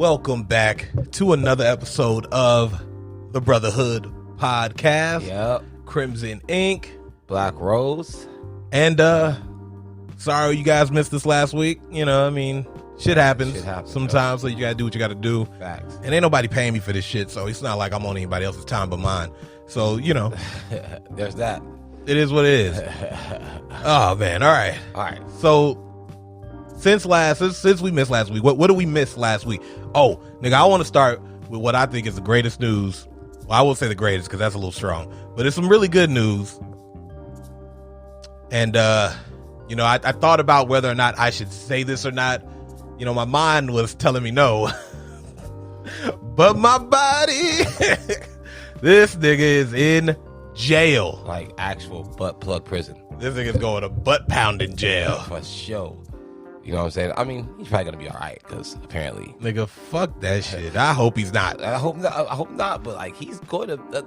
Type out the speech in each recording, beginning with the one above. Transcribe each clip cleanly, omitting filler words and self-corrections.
Welcome back to another episode of the Brotherhood podcast. Yep. Krimson Ink. Blakk Rose. And sorry you guys missed this last week. You know, I mean, shit happens sometimes, so you gotta do what you gotta do. Facts. And ain't nobody paying me for this shit, so it's not like I'm on anybody else's time but mine. So, you know. There's that. It is what it is. Oh man, all right. So since we missed last week, what did we miss last week? Oh, nigga, I want to start with what I think is the greatest news. Well, I won't say the greatest because that's a little strong, but it's some really good news. And you know, I thought about whether or not I should say this or not. You know, my mind was telling me no, but my body, this nigga is in jail, like actual butt plug prison. This nigga's going to butt pounding jail for sure. You know what I'm saying? I mean, he's probably gonna be all right because apparently, nigga, fuck that shit. I hope he's not. I hope not. But like, he's going to.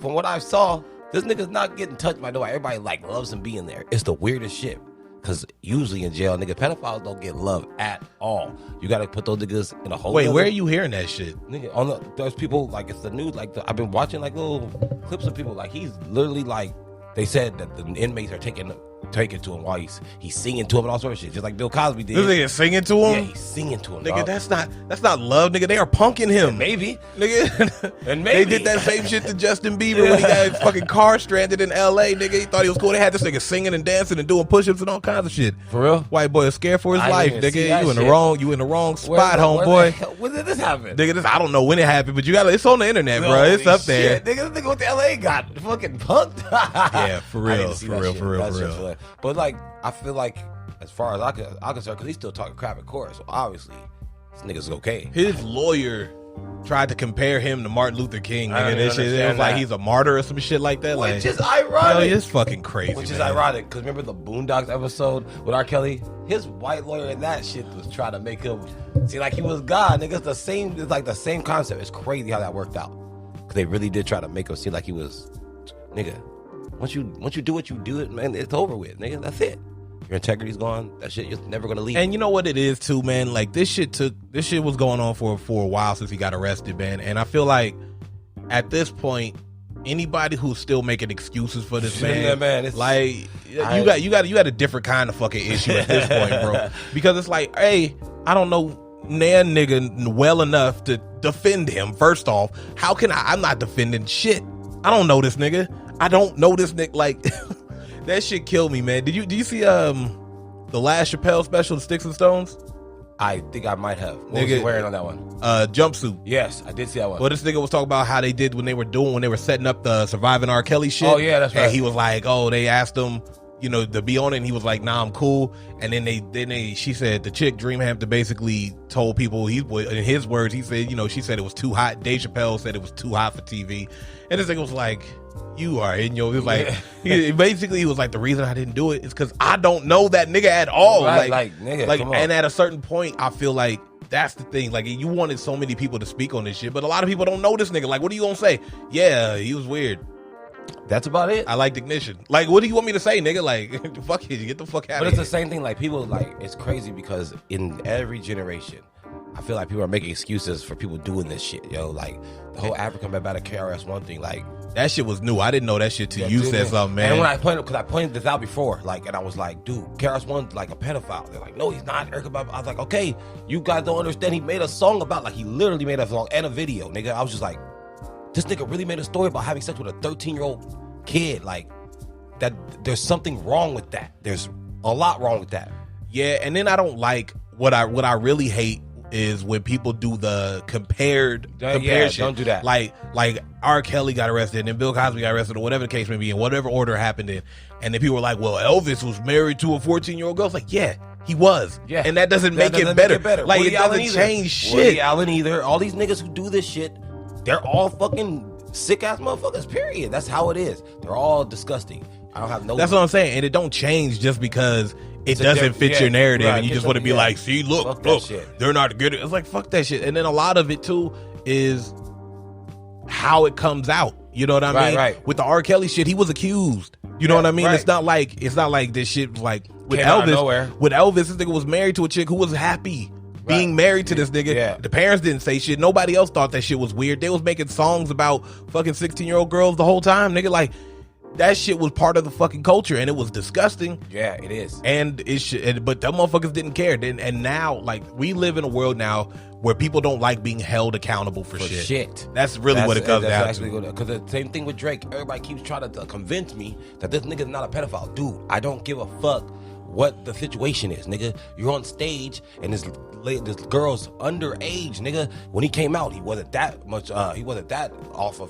From what I saw, this nigga's not getting touched by nobody. Everybody like loves him being there. It's the weirdest shit. Because usually in jail, nigga, pedophiles don't get love at all. You got to put those niggas in a whole. Wait, where are you hearing that shit? Nigga, there's people like it's the news. Like I've been watching like little clips of people. Like he's literally like they said that the inmates are taking to him while he's singing to him and all sorts of shit, just like Bill Cosby did. This nigga singing to him? Yeah, he's singing to him. Nigga, dog. that's not love, nigga. They are punking him. And maybe, nigga. And maybe they did that same shit to Justin Bieber when he got his fucking car stranded in L.A. Nigga, he thought he was cool. They had this nigga singing and dancing and doing push-ups and all kinds of shit. For real? White boy is scared for his life, nigga. You in the wrong spot, homeboy. When did this happen? Nigga, I don't know when it happened, but it's on the internet, bro. It's up there. Nigga, this nigga with the L.A. got fucking punked. Yeah, for real. But like, I feel like, as far as I'm concerned, because he's still talking crap in court, so obviously this nigga's okay. His lawyer tried to compare him to Martin Luther King. Nigga, this shit, it was like he's a martyr or some shit like that. Which like, is ironic. It's fucking crazy. Which is ironic, because remember the Boondocks episode with R. Kelly? His white lawyer in that shit was trying to make him seem like he was God. Nigga, it's like the same concept. It's crazy how that worked out. Because they really did try to make him seem like he was, nigga, once you do what you do, man, it's over with, nigga. That's it. Your integrity's gone. That shit, you're never gonna leave. And you know what it is too, man. Like this shit was going on for a while since he got arrested, man. And I feel like at this point, anybody who's still making excuses for this man, it's like you got a different kind of fucking issue at this point, bro. Because it's like, hey, I don't know nan nigga well enough to defend him. First off, how can I'm not defending shit. I don't know this nigga. I don't know this nigga. Like. That shit killed me, man. Did you see the last Chappelle special, The Sticks and Stones? I think I might have. What was he wearing on that one? Jumpsuit. Yes, I did see that one. Well, this nigga was talking about how they did when they were setting up the Surviving R. Kelly shit. Oh yeah, that's right. And he was like, oh, they asked him, you know, to be on it, and he was like, nah, I'm cool. And then she said the chick Dreamhampton basically told people in his words, he said, you know, she said it was too hot. Dave Chappelle said it was too hot for TV, and this nigga was like, you are in your. It was like he was like, the reason I didn't do it is because I don't know that nigga at all. Right, nigga, come on. And at a certain point, I feel like that's the thing. Like you wanted so many people to speak on this shit, but a lot of people don't know this nigga. Like, what are you gonna say? Yeah, he was weird. That's about it. I liked Ignition. Like, what do you want me to say, nigga? Like, fuck it, get the fuck out of here. But it's the same thing. Like people, like it's crazy because in every generation, I feel like people are making excuses for people doing this shit, yo. Like the whole African about a KRS-One thing, like. That shit was new. I didn't know that shit till you said something, man. And when I pointed this out before, like, and I was like, dude, KRS-One's like a pedophile. They're like, no, he's not. I was like, okay, you guys don't understand. He made a song about, like, he literally made a song and a video, nigga. I was just like, this nigga really made a story about having sex with a 13-year-old kid. Like, that. There's something wrong with that. There's a lot wrong with that. Yeah, and then I don't like what I really hate is when people do the compare shit. Don't do that. Like R. Kelly got arrested and then Bill Cosby got arrested or whatever the case may be in whatever order it happened in, and then people were like, well, Elvis was married to a 14-year-old girl. It's like, yeah, he was. Yeah. And that doesn't make it better. Like Woody it doesn't change shit. Woody Allen either. All these niggas who do this shit, they're all fucking sick ass motherfuckers, period. That's how it is. They're all disgusting. I don't have no. That's what I'm saying. And it don't change just because it doesn't fit your narrative, right, and you just want to be like, see, look, they're not good. It's like, fuck that shit. And then a lot of it too is how it comes out. You know what I mean? Right. With the R. Kelly shit, he was accused. You know what I mean? Right. It's not like this shit was like with Came Elvis. With Elvis, this nigga was married to a chick who was happy. being married to this nigga. Yeah. The parents didn't say shit. Nobody else thought that shit was weird. They was making songs about fucking 16-year-old girls the whole time, nigga. Like, that shit was part of the fucking culture, and it was disgusting. Yeah, it is. And it should, but them motherfuckers didn't care. And now, like, we live in a world now where people don't like being held accountable for shit. That's really what it comes down to. Because the same thing with Drake. Everybody keeps trying to convince me that this nigga's not a pedophile. Dude, I don't give a fuck what the situation is, nigga. You're on stage and this girl's underage, nigga. When he came out, he wasn't that much. He wasn't that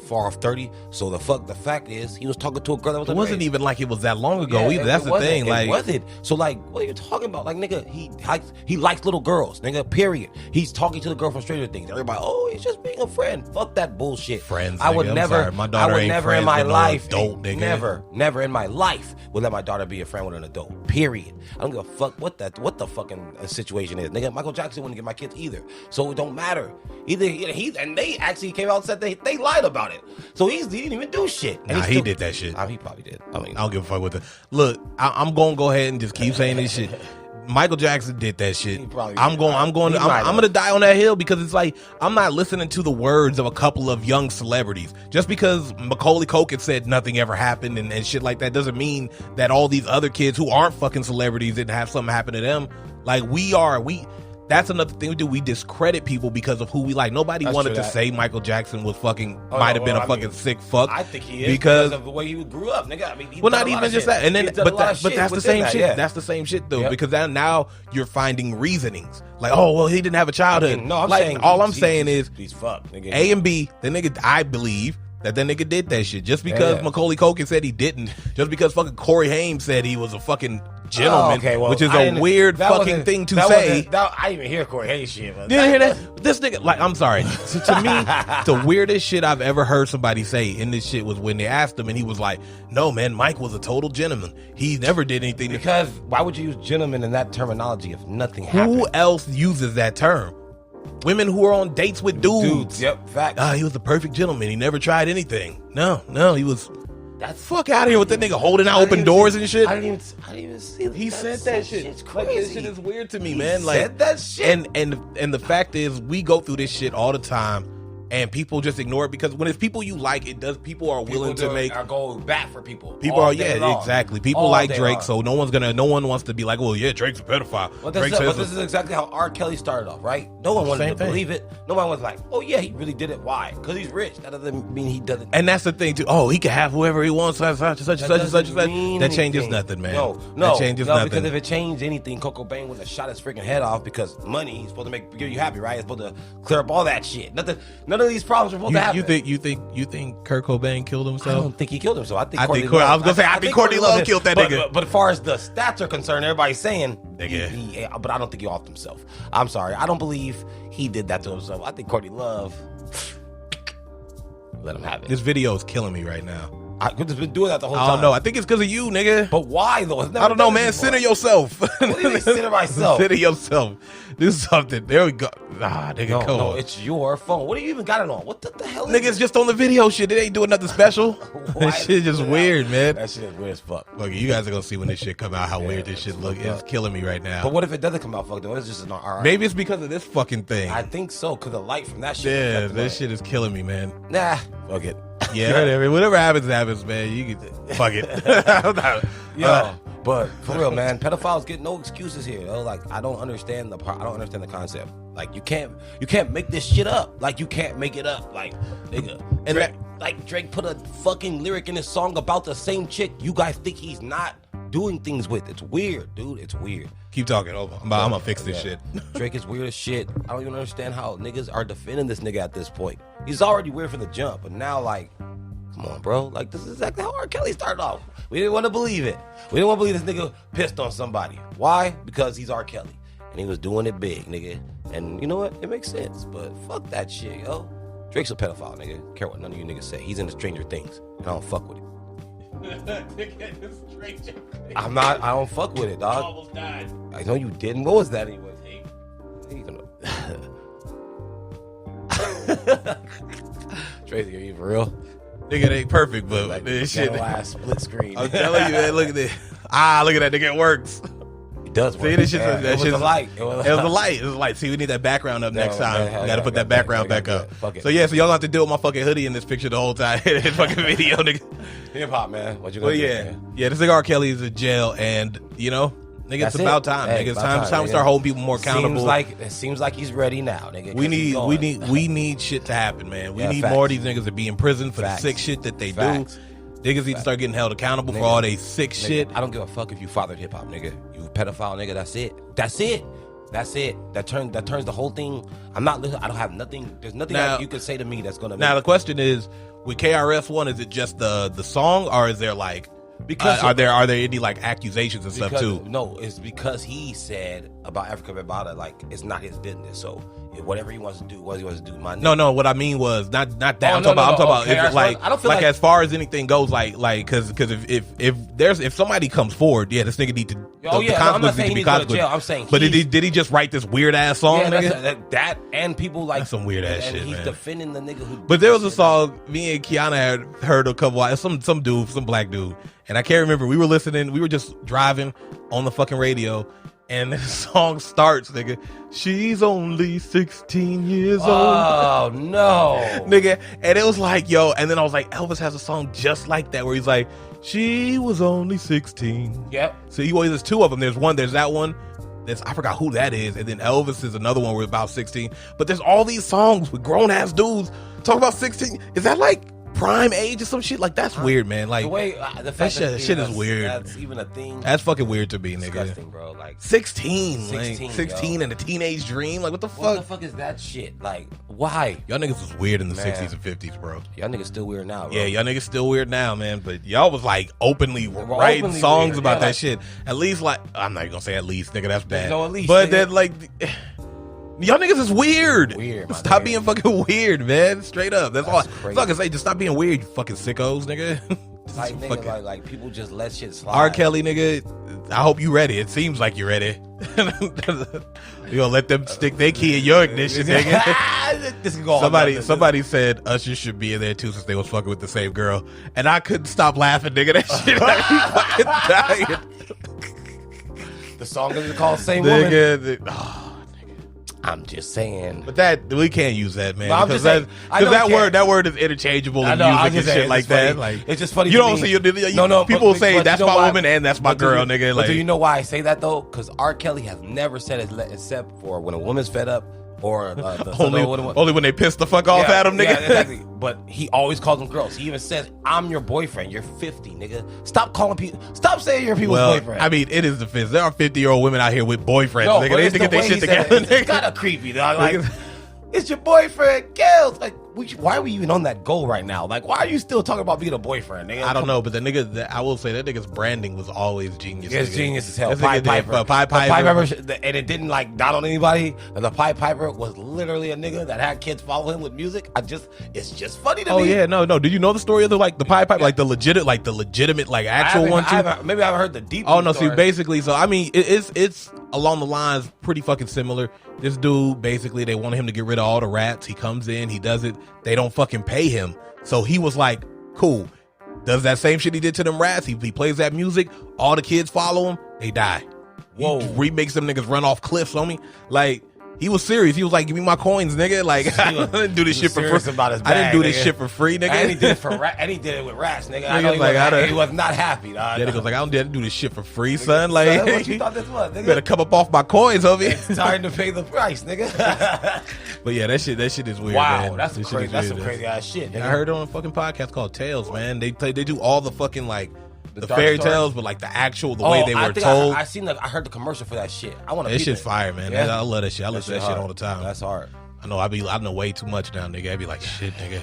far off 30. So the fact is, he was talking to a girl that was. It wasn't even like it was that long ago either. That's the thing. Like, it wasn't. So like, what are you talking about? Like, nigga, he likes little girls, nigga. Period. He's talking to the girl from Stranger Things. Everybody, oh, he's just being a friend. Fuck that bullshit. Friends. I would never. My daughter ain't never in my life. Adult, nigga. Never in my life would let my daughter be a friend with an adult. Period. I don't give a fuck what the fucking situation is, nigga. Michael Jackson wouldn't get my kids either, so it don't matter. Either he and they actually came out and said they lied about it. So he didn't even do shit. And he did that shit. He probably did. I mean, I don't give a fuck with it. Look, I'm gonna go ahead and just keep saying this shit. Michael Jackson did that shit. I'm gonna die on that hill because it's like I'm not listening to the words of a couple of young celebrities. Just because Macaulay Culkin said nothing ever happened and shit like that doesn't mean that all these other kids who aren't fucking celebrities didn't have something happen to them. Like, that's another thing we do. We discredit people because of who we like. Nobody wanted to say Michael Jackson was fucking might have been a fucking sick fuck. I think he is because of the way he grew up, nigga. I mean, well, not even just that. And then, but that's the same shit. Yeah. That's the same shit though, because now you're finding reasonings like, oh well, he didn't have a childhood. I mean, no, I'm saying is he's fucked, nigga. A and B. The nigga, I believe that nigga did that shit. Just because Macaulay Culkin said he didn't, just because fucking Corey Haim said he was a fucking gentleman, which is a weird fucking thing to say. I didn't even hear Corey Haim shit. You didn't hear that? This nigga, like, I'm sorry. To me, the weirdest shit I've ever heard somebody say in this shit was when they asked him and he was like, no, man, Mike was a total gentleman. He never did anything. Because why would you use gentleman in that terminology if nothing happened? Who else uses that term? Women who are on dates with dudes. Yep, fact. He was the perfect gentleman. He never tried anything. No, he was. That's fuck out of here with that nigga holding out open doors and shit. I didn't even see. He said that shit. It's crazy. Like, this shit is weird to me, man. Like, said that shit. And the fact is, we go through this shit all the time. And people just ignore it because when it's people you like, people are willing to make. Are going back for people. People are, exactly. People like Drake, so no one wants to be like, well, yeah, Drake's a pedophile. But this is exactly how R. Kelly started off, right? No one wanted to believe it. No one was like, oh yeah, he really did it. Why? Because he's rich. That doesn't mean he doesn't. And that's the thing too. Oh, he can have whoever he wants. Such. That changes nothing, man. No, that changes nothing. Because if it changed anything, Coco Bang would have shot his freaking head off because money. He's supposed to get you happy, right? It's supposed to clear up all that shit. None of these problems are supposed to happen. You think Kurt Cobain killed himself? I don't think he killed himself. I think Courtney Love killed that nigga. But as far as the stats are concerned, everybody's saying but I don't think he offed himself. I'm sorry. I don't believe he did that to himself. I think Courtney Love let him have it. This video is killing me right now. I could have been doing that the whole time. I don't know. I think it's because of you, nigga. But why, though? I don't know, man. Center yourself. What do you mean, center myself? Center yourself. Do something. There we go. Nigga, come on. It's your phone. What do you even got it on? What the hell? Nigga, it's just on the video shit. It ain't doing nothing special. That shit is just weird, man. That shit is weird as fuck. Look, you guys are going to see when this shit come out how weird this shit look. It's killing me right now. But what if it doesn't come out fucked up? It's just not alright. Maybe it's because of this fucking thing. I think so, because the light from that shit. Yeah, this shit is killing me, man. Nah, fuck it. Yeah, whatever happens, man. You can fuck it. But for real, man, pedophiles get no excuses here. Though. Like, I don't understand the concept. Like, you can't make this shit up. Like, you can't make it up. Like, nigga, and Drake put a fucking lyric in his song about the same chick you guys think he's not doing things with. It's weird, dude. It's weird. Keep talking. I'm gonna fix this shit. Drake is weird as shit. I don't even understand how niggas are defending this nigga at this point. He's already weird from the jump, but now, like, come on, bro. Like, this is exactly how R. Kelly started off. We didn't want to believe it. We didn't want to believe this nigga pissed on somebody. Why? Because he's R. Kelly. And he was doing it big, nigga. And you know what? It makes sense. But fuck that shit, yo. Drake's a pedophile, nigga. Don't care what none of you niggas say. He's into Stranger Things. And I don't fuck with it. I don't fuck with it, dog. Almost died. I know you didn't. What was that anyway? Tracy, are you for real? Nigga, it ain't perfect, but like this shit. Last split screen. I'm telling you, man. Look at this. Look at that nigga. It works. does work. See, this shit, it was a light. It was a light. It was a light. See, we need that background up next time. We got to put that background back up. So yeah, so y'all have to deal with my fucking hoodie in this picture the whole time. This fucking video, nigga. Hip hop, man. What you gonna do? Yeah, this nigga R. Kelly is in jail, and you know, nigga, it's about time. Nigga, it's time to start holding people more accountable. It seems like he's ready now, nigga. We need shit to happen, man. We need more of these niggas to be in prison for the sick shit that they do. Niggas need to start getting held accountable for all they sick shit. I don't give a fuck if you fathered hip hop, nigga. You a pedophile, nigga. That's it. That turns the whole thing. I'm not listening. I don't have nothing. There's nothing that you can say to me that's gonna. Now the question is, with KRS One, is it just the song, or is there like? Because are there any like accusations and stuff too? No, it's because he said about Africa Bambaataa, like it's not his business. So whatever he wants to do, what he wants to do. No. What I mean was not that. I'm talking about if, like I don't feel like as far as anything goes, like because if somebody comes forward, this nigga need to. I'm not saying he needs to go to jail. I'm saying, but did he just write this weird ass song? Nigga? That and people like that's some weird ass shit. He's man. defending the nigga who. But there was a song me and Kiana had heard a couple. Some dude, some black dude. And I can't remember. We were listening. We were just driving on the fucking radio, and the song starts, nigga. She's only 16 years old. Oh no, nigga. And it was like, yo. And then I was like, Elvis has a song just like that, where he's like, she was only 16. Yep. So there's two of them. There's that one. I forgot who that is. And then Elvis is another one where about 16. But there's all these songs with grown ass dudes talk about 16. Is that like prime age or some shit? Like that's weird, man. Like the way that shit is weird. That's even a thing. That's fucking weird to me, nigga. Disgusting, bro. Like 16 and a teenage dream. Like what the fuck? What the fuck is that shit? Like why? Y'all niggas was weird in the 60s and 50s, bro. Y'all niggas still weird now, bro. Yeah, y'all niggas still weird now, man. But y'all was like openly writing songs weird. About that shit. At least like I'm not even gonna say at least, nigga. That's bad. No, at least, but nigga. Then like. Y'all niggas is weird. Stop being fucking weird, man. Straight up. That's all. Crazy. I can say. Just stop being weird, you fucking sickos, nigga. Like people just let shit slide. R. Kelly, nigga. I hope you ready. It seems like you're ready. You gonna let them stick their key in your ignition, nigga? This can go somebody said Usher should be in there too, since they was fucking with the same girl, and I couldn't stop laughing, nigga. That shit had me fucking dying. The song is called "Same Woman." I'm just saying, but that we can't use that, man. Because that word is interchangeable in music and shit like that. Like it's just funny. You don't see people say that's my woman and that's my girl, nigga. But do you know why I say that though? Because R. Kelly has never said it except for when a woman's fed up. Or only when they piss the fuck off at him, nigga. Yeah, exactly. But he always calls them girls. He even says, "I'm your boyfriend. You're 50, nigga. Stop calling people. Stop saying you're people's boyfriend." I mean, it is the fizz. There are 50-year-old women out here with boyfriends, nigga. They need to get their shit together. It's kind of creepy, dog. Like, it's your boyfriend, girls. Like, why are we even on that goal right now? Like, why are you still talking about being a boyfriend, nigga? I don't know, but the nigga, I will say that nigga's branding was always genius. It's genius as hell. Pied Piper. And it didn't like dot on anybody. The Pied Piper was literally a nigga that had kids follow him with music. It's just funny to me. Oh yeah, no. Did you know the story of the Pied Piper, like the legitimate, like actual one too? Maybe I haven't heard the deep. Oh no, see, basically, so I mean, it's along the lines pretty fucking similar. This dude, basically, they wanted him to get rid of all the rats. He comes in, he does it. They don't fucking pay him. So he was like, cool. Does that same shit he did to them rats. He plays that music. All the kids follow him. They die. Whoa. He remakes them niggas run off cliffs on me. Like, he was serious. He was like, give me my coins, nigga. Like, I didn't do this shit for free. I didn't do this shit for free, nigga. And he did it and he did it with rats, nigga. I know he was not happy, dog. Yeah, he goes like, I didn't do this shit for free, son. Like, what you thought this was, nigga? Better come up off my coins, homie. It's time to pay the price, nigga. But yeah, that shit is weird. Wow, man. that's some crazy ass shit, nigga. I heard it on a fucking podcast called Tales, man. They do all the fucking like the fairy tales, but like the way they were told. I heard the commercial for that shit. I want to. That shit's fire, man. Yeah? I love that shit. I listen to that shit all the time. That's hard. I know way too much now, nigga. I be like, shit, nigga.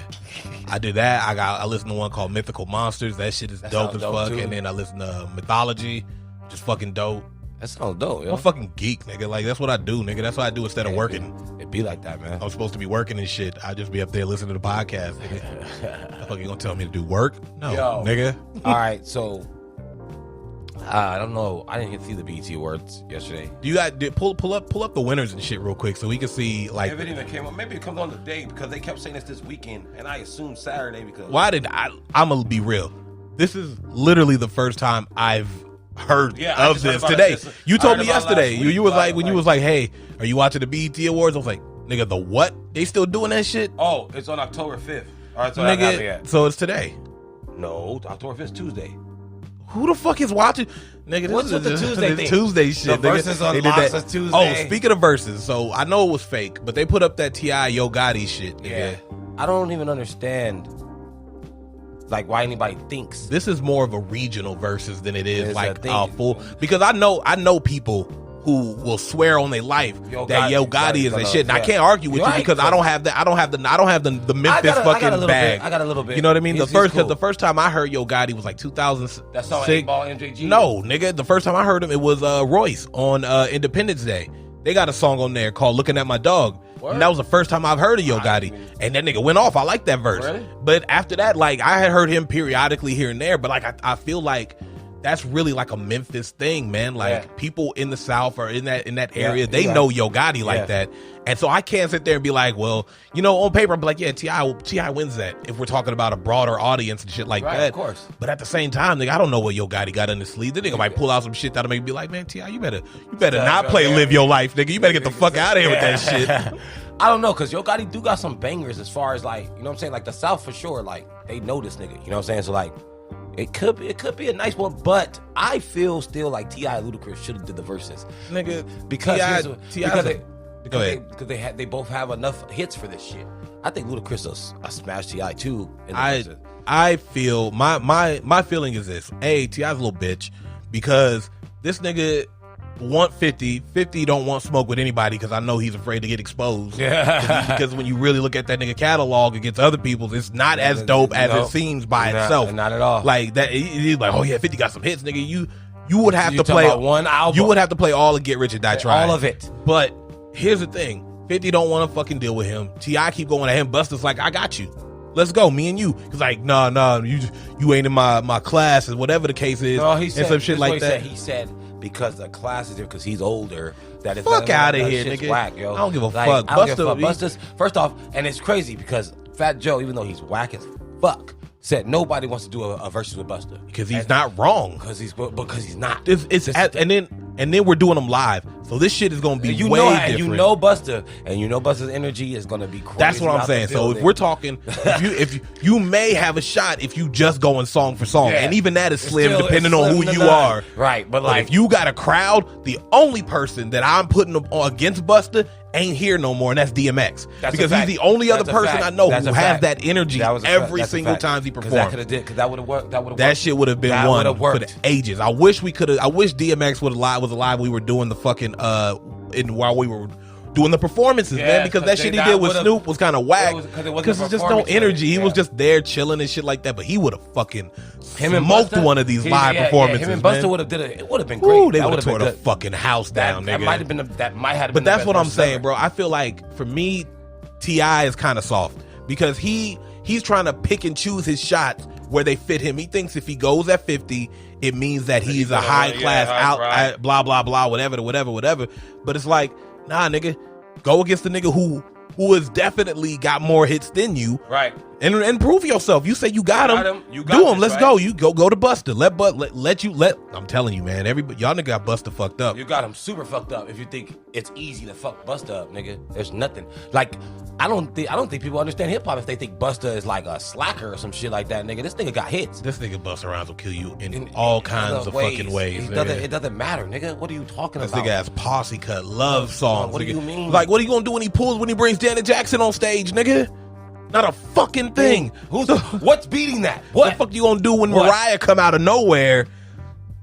I did that. I listen to one called Mythical Monsters. That shit is dope as fuck. Too. And then I listen to Mythology, which is fucking dope. That sounds dope, yo. I'm a fucking geek, nigga. Like, that's what I do, nigga. That's what I do instead of working. It be like that, man. I'm supposed to be working and shit. I just be up there listening to the podcast, nigga. Fucking gonna tell me to do work? No, nigga. All right, so I don't know. I didn't get to see the BET Awards yesterday. Pull up the winners and shit real quick so we can see, like, if it even came up. Maybe it comes on today because they kept saying it's this weekend, and I assumed Saturday because I'm gonna be real. This is literally the first time I've heard of this today. You told me yesterday. You was like, when you was like, hey, are you watching the BET Awards? I was like, nigga, the what? They still doing that shit? Oh, it's on October 5th. All right, so nigga, so it's today. No, October 5th is Tuesday. Who the fuck is watching? Nigga, what's with the Tuesday thing? Tuesday shit. The verses on Locks is Tuesday. Oh, speaking of verses, so I know it was fake, but they put up that T.I. Yo Gotti shit, nigga. Yeah. I don't even understand, like, why anybody thinks this is more of a regional verses than it is like full. Because I know people who will swear on their life that Yo Gotti is that shit, and I can't argue with you because I don't have that. I don't have the Memphis fucking bag. I got a little bit. You know what I mean? The first time I heard Yo Gotti was like 2006. That song 8-Ball MJG. No, nigga. The first time I heard him, it was Royce on Independence Day. They got a song on there called "Looking at My Dog." And that was the first time I've heard of Yo Gotti. And that nigga went off. I like that verse. Really? But after that, like, I had heard him periodically here and there, but like I feel like that's really like a Memphis thing, man. Like people in the South or in that area, they know Yo Gotti like that. And so I can't sit there and be like, well, you know, on paper, I'm like, yeah, T.I. wins that if we're talking about a broader audience and shit like that. Of course. But at the same time, nigga, I don't know what Yo Gotti got in his sleeve. The nigga might pull out some shit that'll make me be like, man, T.I., you better not play Live Your Life, nigga. You better get the fuck out of here with that shit. I don't know, because Yo Gotti do got some bangers as far as, like, you know what I'm saying? Like, the South for sure, like, they know this nigga. You know what I'm saying? So, like, it could be a nice one, but I feel still like T.I. and Ludacris should have did the verses, nigga, because they both have enough hits for this shit. I think Ludacris will smash T.I. too. I feel my feeling is this: T.I.'s a little bitch because this nigga want 50 don't want smoke with anybody because I know he's afraid to get exposed. Because when you really look at that nigga catalog against other people's, it's not as dope as it seems by itself. Not at all. Like that, he's like, oh yeah, 50 got some hits, nigga. You would have to play one album. You would have to play all of Get Rich or Die Trying. All of it. But here's the thing: 50 don't want to fucking deal with him. T.I. keep going at him. Busta's like, I got you. Let's go, me and you. He's like, nah, you ain't in my class, or whatever the case is. No, he said, and some shit like that. He said because the class is there, because he's older. That is fuck out of here, nigga. Whack, yo. I don't give a fuck. Busta's first off, and it's crazy because Fat Joe, even though he's whack as fuck, said nobody wants to do a versus with Busta because he's not wrong. Because he's not. And then we're doing them live, so this shit is gonna be way different. You know Busta, and you know Busta's energy is gonna be crazy. That's what I'm saying. So if we're talking, if you may have a shot if you just going song for song, and even that is slim depending on who you are. Right, but like if you got a crowd, the only person that I'm putting against Busta ain't here no more, and that's DMX. Because he's the only other person I know who has that energy every single time he performs. That would have worked. That shit would have been one for the ages. I wish DMX was alive. We were doing the fucking while we were doing the performances, man, because that shit he did with Snoop was kind of whack. Because it's just no energy. He was just there chilling and shit like that. But he would have fucking smoked one of these live performances. Him and Busta would have did it. It would have been great. They would have tore the fucking house down, nigga. That might have been. But that's what I'm saying, bro. I feel like for me, T.I. is kind of soft because he's trying to pick and choose his shots where they fit him. He thinks if he goes at 50, it means that he's a high class blah blah blah whatever. But it's like, nah, nigga, go against the nigga who has definitely got more hits than you, right? And prove yourself. You say you got him, do him. Let's go. You go to Busta. Let. I'm telling you, man. Y'all nigga got Busta fucked up. You got him super fucked up. If you think it's easy to fuck Busta up, nigga, there's nothing. Like I don't think people understand hip hop if they think Busta is like a slacker or some shit like that, nigga. This nigga got hits. This nigga Busta Rhymes will kill you in all kinds of fucking ways. It doesn't matter, nigga. What are you talking about? This nigga has posse cut love songs. What do you mean? Like, what are you gonna do when he brings Janet Jackson on stage, nigga? Not a fucking thing. What's beating that? What the fuck you gonna do when Mariah come out of nowhere?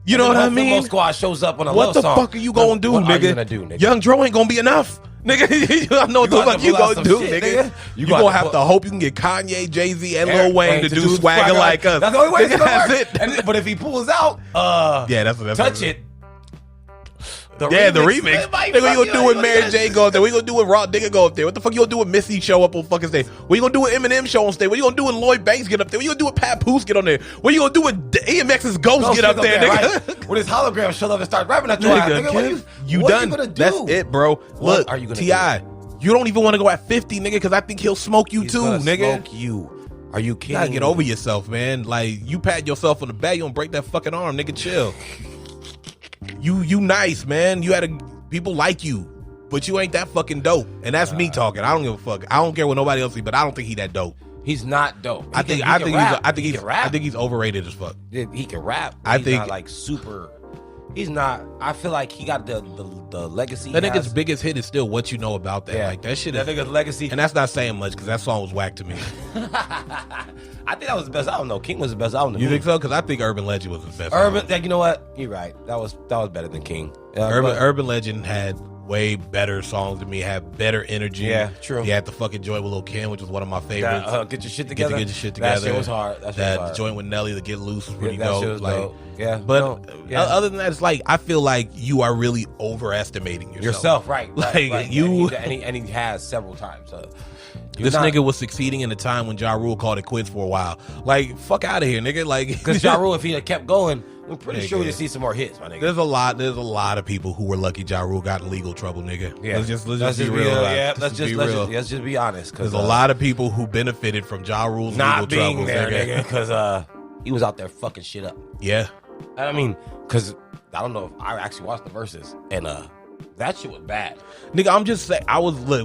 You know what I mean? What Squad shows up on a love song. What the fuck are you gonna do, nigga? What are you gonna do, nigga? Young Dro ain't gonna be enough. Nigga, I know what the fuck you gonna do, nigga. You gonna have to hope you can get Kanye, Jay-Z, and Lil Wayne to do Swagger Like Us. That's the only way it's gonna work. But if he pulls out, that's touch it. The remix. Nigga, what you gonna do when Mary J go up there? What you gonna do when Raw Digger go up there? What the fuck you gonna do when Missy show up on fucking stage? What you gonna do when Eminem show on stage? What you gonna do when Lloyd Banks get up there? What you gonna do when Pat Poose get on there? What you gonna do when EMX's Ghost get up there, nigga? Right? When his hologram shows up and starts rapping at your ass, nigga, what are you gonna do? That's it, bro. Look, T.I., you don't even want to go at 50, nigga, because I think he'll smoke you too, nigga. Smoke you. Are you kidding? You gotta get over yourself, man. Like, you pat yourself on the back, you don't break that fucking arm, nigga. Chill. you nice, man. People like you, but you ain't that fucking dope. And that's me talking. I don't give a fuck. I don't care what nobody else thinks, but I don't think he that dope. He's not dope. I think he's overrated as fuck. He can rap. He's not like super. He's not. I feel like he got the legacy. That nigga's biggest hit is still What You Know About That. Yeah. Like that shit. That nigga's legacy, and that's not saying much because that song was whack to me. I think that was the best album though. King was the best album. You think so? Because I think Urban Legend was the best. You know what? You're right. That was better than King. Urban Legend had way better songs than me, had better energy. Yeah, true. He had the fucking joint with Lil' Kim, which was one of my favorites. Get your shit together. Get your shit together. That shit was hard. That joint with Nelly, to Get Loose, was pretty dope. Shit was dope. Yeah, but other than that, it's like I feel like you are really overestimating yourself. Right? Like you, and he has several times. This nigga was succeeding in a time when Ja Rule called it quits for a while. Like, fuck out of here, nigga. Like, because Ja Rule, if he had kept going, I'm pretty sure we'd see some more hits, my nigga. There's a lot of people who were lucky Ja Rule got in legal trouble, nigga. Yeah. Let's just be real. Let's just be honest. There's a lot of people who benefited from Ja Rule's not legal being troubles, nigga, because he was out there fucking shit up. Yeah. I mean, because I don't know if I actually watched the verses, and that shit was bad. Nigga, I'm just saying,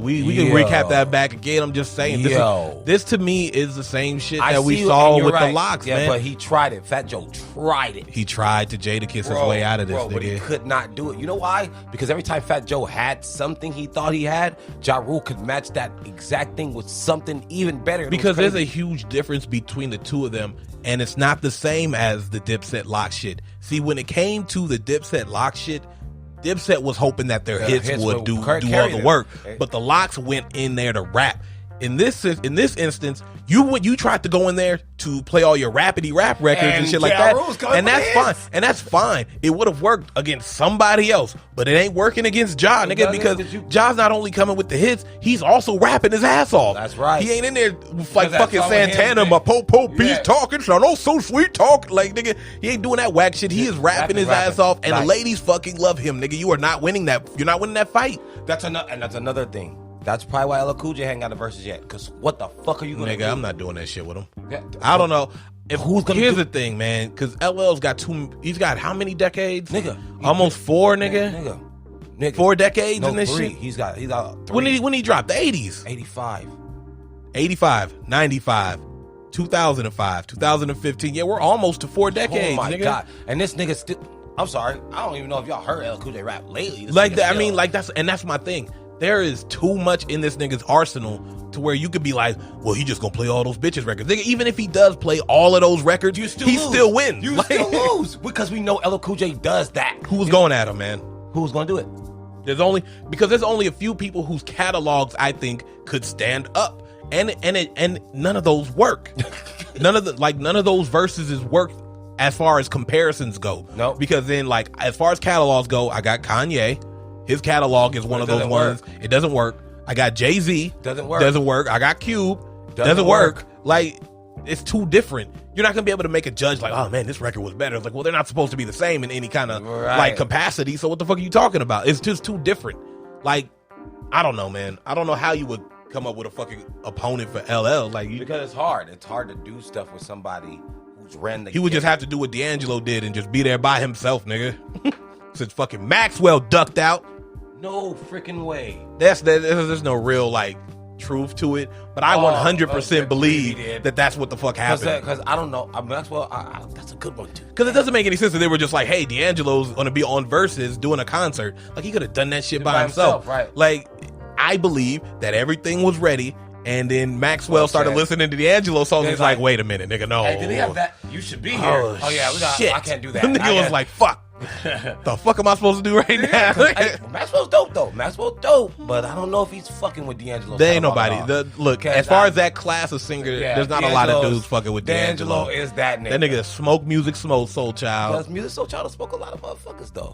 we can recap that back again. I'm just saying, this to me is the same shit that we saw with the locks, man. Yeah, but he tried it. Fat Joe tried it. He tried to Jadakiss his way out of this, nigga. But he could not do it. You know why? Because every time Fat Joe had something he thought he had, Ja Rule could match that exact thing with something even better. Because there's a huge difference between the two of them, and it's not the same as the Dipset Lock shit. See, when it came to the Dipset Lock shit, Dipset was hoping that their hits would do all the work, but the locks went in there to rap. In this instance, you tried to go in there to play all your rapidy rap records and shit like that, and that's fine. And that's fine. It would have worked against somebody else, but it ain't working against Ja, nigga, because Ja's not only coming with the hits, he's also rapping his ass off. That's right. He ain't in there like fucking Santana, my po beats talking, so no so sweet talk. Like, nigga, he ain't doing that whack shit. He is rapping his ass off, and the ladies fucking love him, nigga. You are not winning that. You're not winning that fight. That's another thing. That's probably why LL Cool J ain't got the verses yet. Because what the fuck are you going to do? Nigga, I'm not doing that shit with him. Yeah. I don't know. Here's the thing, man. Because LL's got he's got how many decades? Nigga. Almost 4, nigga. Nigga. 4 decades in this 3. shit? He's got 3. When he dropped? The 80s? 85, 95, 2005, 2015. Yeah, we're almost to 4 decades, nigga. Oh, my God. And this nigga still... I'm sorry. I don't even know if y'all heard LL Cool J rap lately. That's my thing. There is too much in this nigga's arsenal to where you could be like, well, he just gonna play all those bitches records. Nigga, even if he does play all of those records, he still wins. You still lose because we know LL Cool J does that. Who's going at him, man? Who's gonna do it? There's only a few people whose catalogs I think could stand up, and none of those work. none of those verses is work as far as comparisons go. No, because then as far as catalogs go, I got Kanye. His catalog is one of those ones. It doesn't work. I got Jay-Z. Doesn't work. I got Cube. Doesn't work. Like, it's too different. You're not going to be able to make a judge like, oh, man, this record was better. It's like, well, they're not supposed to be the same in any kind of, capacity. So what the fuck are you talking about? It's just too different. Like, I don't know, man. I don't know how you would come up with a fucking opponent for LL. Because it's hard. It's hard to do stuff with somebody who's ran the game. He would just have to do what D'Angelo did and just be there by himself, nigga. Since fucking Maxwell ducked out. No freaking way. There's no real truth to it, but I 100% believe that's what the fuck happened. Because I don't know, Maxwell. That's a good one too. Because it doesn't make any sense that they were just like, "Hey, D'Angelo's gonna be on Versus doing a concert." Like he could have done that shit by himself, right? Like I believe that everything was ready. And then Maxwell started listening to D'Angelo songs. He's like, wait a minute, nigga, no. Hey, did they have that? You should be here. Oh yeah, shit. I can't do that. The nigga was like, fuck. The fuck am I supposed to do right now? Maxwell's dope though. Maxwell's dope, but I don't know if he's fucking with D'Angelo. There ain't nobody. Look, as far as that class of singer, there's not a lot of dudes fucking with D'Angelo. Is that nigga? That nigga smoke Musiq Soulchild. Because Musiq Soulchild spoke a lot of motherfuckers though.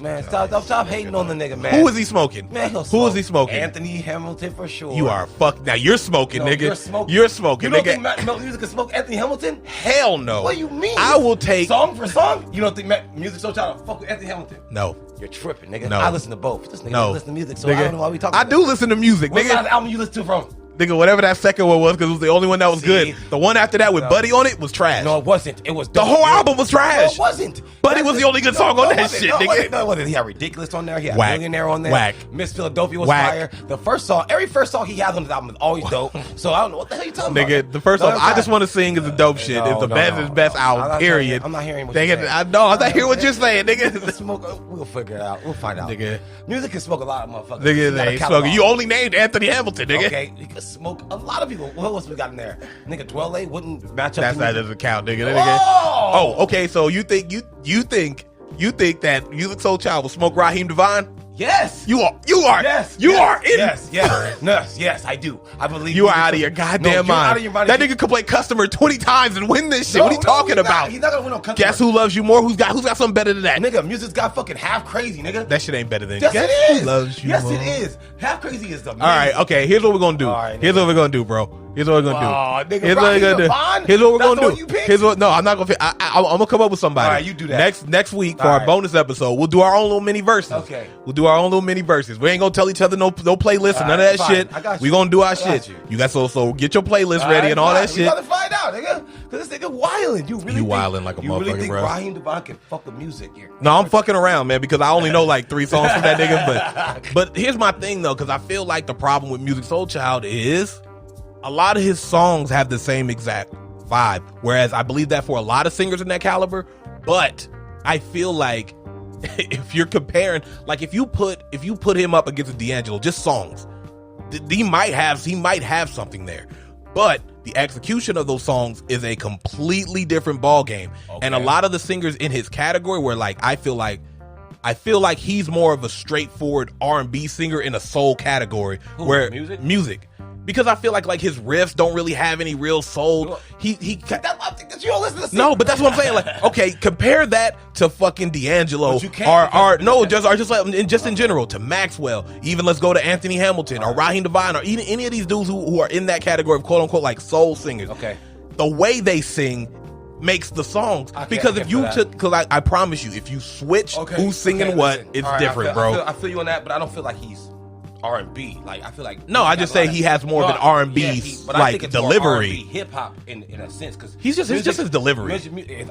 Man, stop hating on the nigga, man. Who is he smoking? Man, who is he smoking? Anthony Hamilton for sure. You are now you're smoking, nigga. You're smoking, nigga. You don't think Musiq can smoke Anthony Hamilton? Hell no. What do you mean? I will take song for song. You don't think Musiq Soulchild will fuck with Anthony Hamilton? No. You're tripping, nigga. No. I listen to both. This nigga doesn't listen to music, so nigga, I don't know why we talking I do listen to music, What nigga. kind of album you listen to from? Nigga, whatever that second one was, because it was the only one that was good. The one after that with Buddy on it was trash. No, it wasn't. It was the whole album was trash. No, it wasn't. Buddy was the only good song on that shit, nigga. No, it wasn't. He had Ridiculous on there. He had Whack. Millionaire on there. Whack. Miss Philadelphia was Whack. fire. The first song, every first song he has on his album is always dope. So I don't know what the hell you talking about. Nigga, the first song I Just Want to Sing is the dope shit. It's the best album, period. I'm not hearing what you're saying. I know. I'm not hearing what you're saying, nigga. We'll figure it out. We'll find out. Nigga. Music can smoke a lot of motherfuckers. Nigga, they smoking. You only named Anthony Hamilton, nigga. Okay, he could smoke a lot of people. What else we got in there? Nigga, Dwelle wouldn't match up. That doesn't count, nigga. Oh, okay. So you think that Musiq Soulchild will smoke Raheem Devine? Yes. You are. Yes. You are in. Yes, I do. I believe you are out of your goddamn mind. Out of your mind. That nigga could play customer 20 times and win this shit. What are you talking about? He's not gonna win on customer. Guess Who Loves You More? Who's got something better than that? Nigga, Music's got fucking Half Crazy, nigga. That shit ain't better than Yes, Guess it is. Who Loves You Yes, More? it is. Half Crazy is the. All right, okay. Here's what we're gonna do. Here's what we're gonna do, bro. Here's what we're gonna do. Here's what we're gonna do. Here's what we're gonna do. Here's what. No, I'm not gonna. I'm gonna come up with somebody. All right, you do that. Next week for our bonus episode, we'll do our own little mini verses. Okay. We'll do our own little mini verses. We ain't gonna tell each other no playlists and none of that shit. I got you. We gonna do our shit. You got so get your playlist ready and all that shit. We gotta find out, nigga. Because this nigga wildin'. You wildin' like a motherfucker, bro. You really think Raheem Devine can fuck with music here? No, I'm fucking around, man, because I only know like 3 songs from that nigga. But here's my thing though, because I feel like the problem with Musiq Soulchild is a lot of his songs have the same exact vibe. Whereas I believe that for a lot of singers in that caliber, but I feel like if you're comparing, like if you put him up against D'Angelo, just songs, he might have something there. But the execution of those songs is a completely different ball game. Okay. And a lot of the singers in his category were like, I feel like he's more of a straightforward R&B singer in a soul category. Where music. Because I feel like his riffs don't really have any real soul. You don't listen to no, but that's what I'm saying. Like, okay, compare that to fucking D'Angelo just in general to Maxwell. Even let's go to Anthony Hamilton or Raheem Devine or even any of these dudes who are in that category of quote unquote like soul singers. Okay, the way they sing makes the songs because I promise you, if you switch who's singing it's different, bro. I feel you on that, but I don't feel like he's R&B. Like I feel like I just say he has more of an R&B like delivery, hip hop in a sense because he's just his delivery.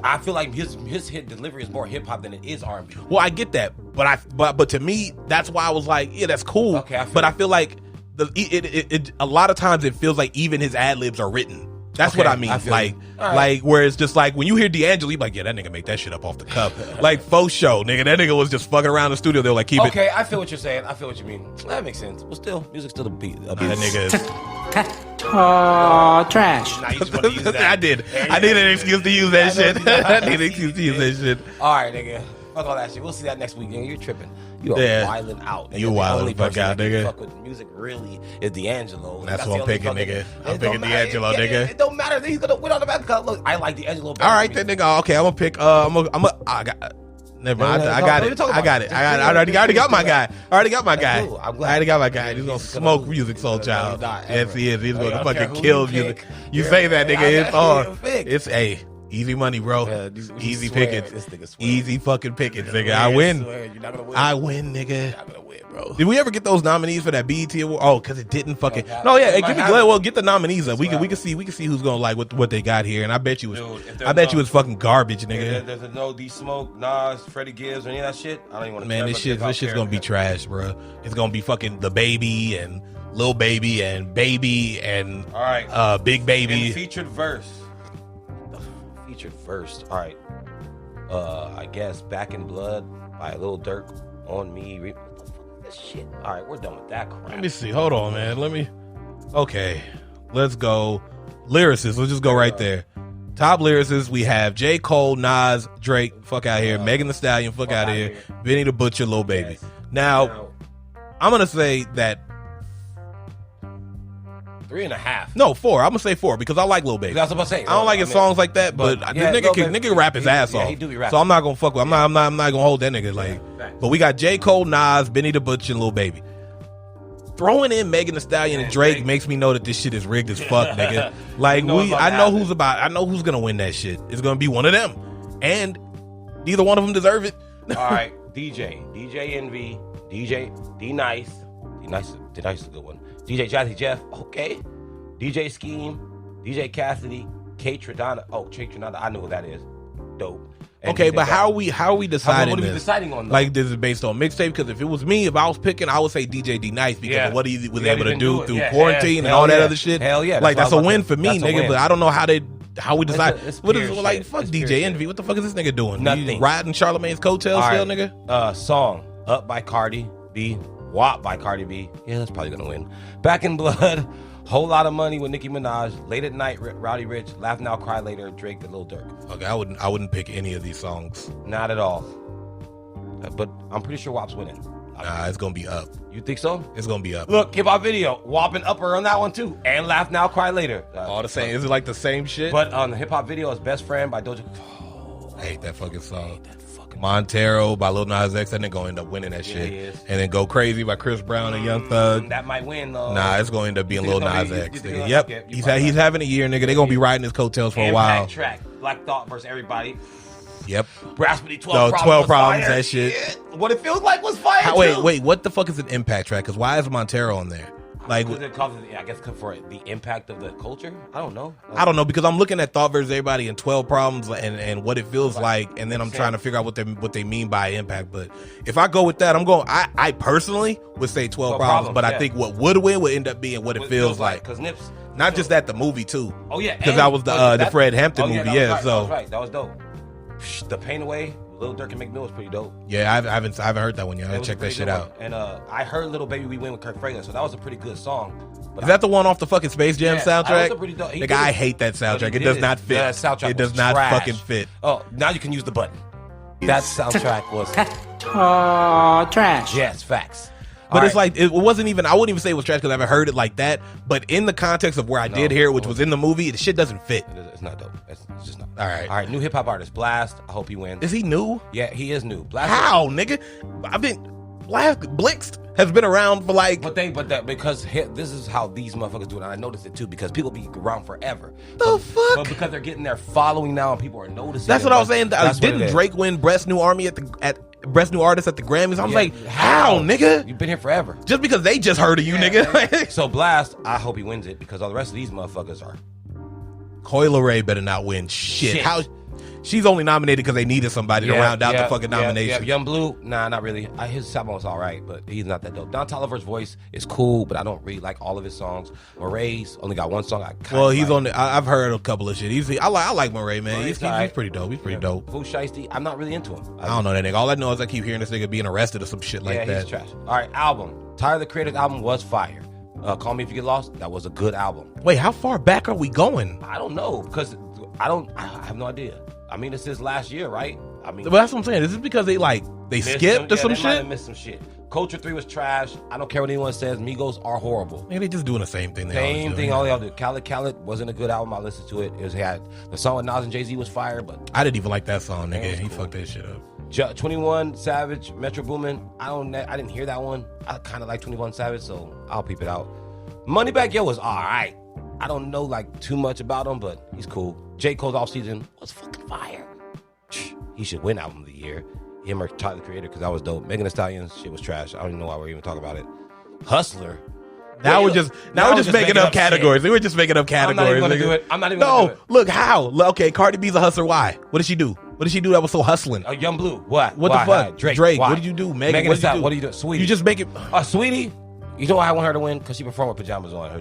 I feel like his hit delivery is more hip hop than it is R&B. Well, I get that, but to me that's why I was like, yeah, that's cool. Okay, I feel like a lot of times it feels like even his ad libs are written. That's what I mean. Like where it's just like when you hear D'Angelo, you like, yeah, that nigga make that shit up off the cuff. Like faux show, nigga. That nigga was just fucking around the studio. They're like, keep it. Okay, I feel what you're saying. I feel what you mean. That makes sense. Well, still, music's still a beat. That nigga is trash. Nah, you just want to use that. I did. I need an excuse to use that shit. I need an excuse to use that shit. All right, nigga. Fuck all that shit. We'll see that next week, nigga. You're tripping. You are wilding out. Nigga. You wilding fuck out, nigga. Fuck with music really is D'Angelo. That's what I'm picking, nigga. I'm picking D'Angelo, nigga. It don't matter. He's gonna win on the back. Look, I like D'Angelo. All right, then, nigga. Okay, I'm gonna pick. Never mind. I got it. I already got my guy. I already got my guy. He's gonna smoke Musiq Soulchild. Yes, he is. He's gonna fucking kill music. You say that, nigga. It's easy money, bro. Easy pickings. Easy fucking pickings, nigga. I win. I win, nigga. Bro. Did we ever get those nominees for that BET award? Oh, because it didn't fucking. No, yeah. Get the nominees up. We can see who's gonna like what they got here. And I bet you it was fucking garbage, nigga. There's no D Smoke, Nas, Freddie Gibbs, or any of that shit. I don't even want to. Man, this shit's gonna be trash, bro. It's gonna be fucking The Baby and Lil Baby and Baby and Big Baby. And featured verse. All right. I guess Back in Blood by Lil Durk on Me. This shit. All right, we're done with that crap. Let me see. Hold on, man. Okay. Let's go. Lyricists. Let's just go right there. Top lyricists. We have J. Cole, Nas, Drake. Fuck out here. Megan Thee Stallion. Fuck out here. Benny the Butcher, Lil Baby. Yes. Now, I'm gonna say that. 3.5. No, 4. I'm gonna say 4 because I like Lil Baby. That's what I'm saying. I don't like his songs like that, but the nigga can rap his ass off. He do be rapping. So I'm not gonna fuck with. I'm not gonna hold that nigga like. But we got J. Cole, Nas, Benny the Butcher, and Lil Baby. Throwing in Megan Thee Stallion and Drake makes me know that this shit is rigged as fuck, nigga. Like I know who's gonna win that shit. It's gonna be one of them, and neither one of them deserve it. All right, DJ Envy, DJ D Nice is a good one. DJ Jazzy Jeff, okay. DJ Scheme, DJ Cassidy, Kate Tradana. Oh, Kate Tradana, I know who that is. Dope. And okay, DJ but how are we deciding what are we this? deciding on, though? Like, this is based on mixtape? Because if it was me, if I was picking, I would say DJ D Nice because of what he was able to do through quarantine and all that other shit. Hell yeah. Like, that's a win for me, nigga. But I don't know how we decide. What is like? Fuck DJ Envy. What the fuck is this nigga doing? Nothing. He riding Charlamagne's coattails still, nigga? Song Up by Cardi B, WAP by Cardi B. Yeah, that's probably gonna win. Back in Blood, Whole Lot of Money with Nicki Minaj, Late at Night, Rowdy Rich, Laugh Now, Cry Later, Drake, and Lil Durk. Okay, I wouldn't pick any of these songs. Not at all. But I'm pretty sure WAP's winning. Nah, it's gonna be Up. You think so? It's gonna be Up. Look, hip hop video, WAP and Upper on that one too, and Laugh Now, Cry Later. All the same. Is it like the same shit? But on the hip hop video, is Best Friend by Doja. I hate that fucking song. Montero by Lil Nas X, that nigga gonna end up winning that shit. And then Go Crazy by Chris Brown and Young Thug. That might win though. Nah, it's gonna end up being Lil Nas X. Nigga. Yep, he's having a year, nigga. They gonna be riding his coattails for a while. Track, Black Thought versus Everybody. Yep. Raspberry 12 problems, that shit. Yeah. What it feels like was fire. Wait, what the fuck is an impact track? Because why is Montero on there? Like, I guess for the impact of the culture. I don't know because I'm looking at Thought versus Everybody and 12 Problems and what it feels like, and then I'm trying to figure out what they mean by impact. But if I go with that, I personally would say 12 Problems, but I think what would win would end up being what it feels like. Because Nips, not just that, the movie too. Oh yeah, because that was the Fred Hampton movie. Yeah, so that was dope. The Pain Away, Lil Durk and McMill was pretty dope. Yeah, I haven't heard that one yet. I gotta check that shit out. And I heard Little Baby We Win with Kirk Franklin, so that was a pretty good song. Is that the one off the fucking Space Jam soundtrack? That was a pretty dope. I hate that soundtrack. It does not fit. It does not fucking fit. Oh, now you can use the button. That soundtrack was trash. Yes, facts. But it's like, it wasn't even, I wouldn't even say it was trash because I haven't heard it like that. But in the context of where I did hear it, which was in the movie, the shit doesn't fit. It's not dope. It's just not. All right. New hip hop artist, Blast. I hope he wins. Is he new? Yeah, he is new. Blast. How, nigga? Blix has been around for like. Because this is how these motherfuckers do it. And I noticed it too because people be around forever. Fuck? But because they're getting their following now and people are noticing. That's what I was saying. Didn't Drake win Best New Artist at the Grammys? I was like, how, nigga? You've been here forever. Just because they just heard of you, nigga. So Blast, I hope he wins it because all the rest of these motherfuckers are. Coi Leray better not win shit. How? She's only nominated because they needed somebody to round out the fucking nomination. Young Blue, nah, not really. His album was all right, but he's not that dope. Don Toliver's voice is cool, but I don't really like all of his songs. Moray's only got one song. I've heard a couple of shit. I like Moray, man. He's pretty dope. He's pretty dope. Fu Shiesty, I'm not really into him. I don't know that nigga. All I know is I keep hearing this nigga being arrested or some shit like that. Yeah, he's trash. All right, album. Tyler the Creator's album was fire. Call Me If You Get Lost, that was a good album. Wait, how far back are we going? I don't know because I have no idea. I mean, it's his last year, right? But that's what I'm saying. Is this because they skipped or some shit? Might have missed some shit. Culture 3 was trash. I don't care what anyone says. Migos are horrible. Man, they just doing the same thing. All they all do. Khaled wasn't a good album. I listened to it. The song with Nas and Jay-Z was fire, but I didn't even like that song, nigga. He fucked that shit up. 21 Savage, Metro Boomin. I didn't hear that one. I kind of like 21 Savage, so I'll peep it out. Moneybagg Yo was all right. I don't know too much about him, but he's cool. J. Cole's Off Season was fucking fire. He should win Album of the Year. Him or Tyler the Creator, because that was dope. Megan Thee Stallion's shit was trash. I don't even know why we're even talking about it. Hustler. Now we're just making up categories. We're just making up categories. I'm not even going to do it. I'm not even going to do it. Look, how? Okay, Cardi B's a hustler. Why? What did she do? What did she do that was so hustling? Young Blue. What? What the fuck? Drake. What did you do? Megan Thee Stallion. What did you do? Sweetie. You just make it. Sweetie. You know why I want her to win? Because she performed with pajamas on. Her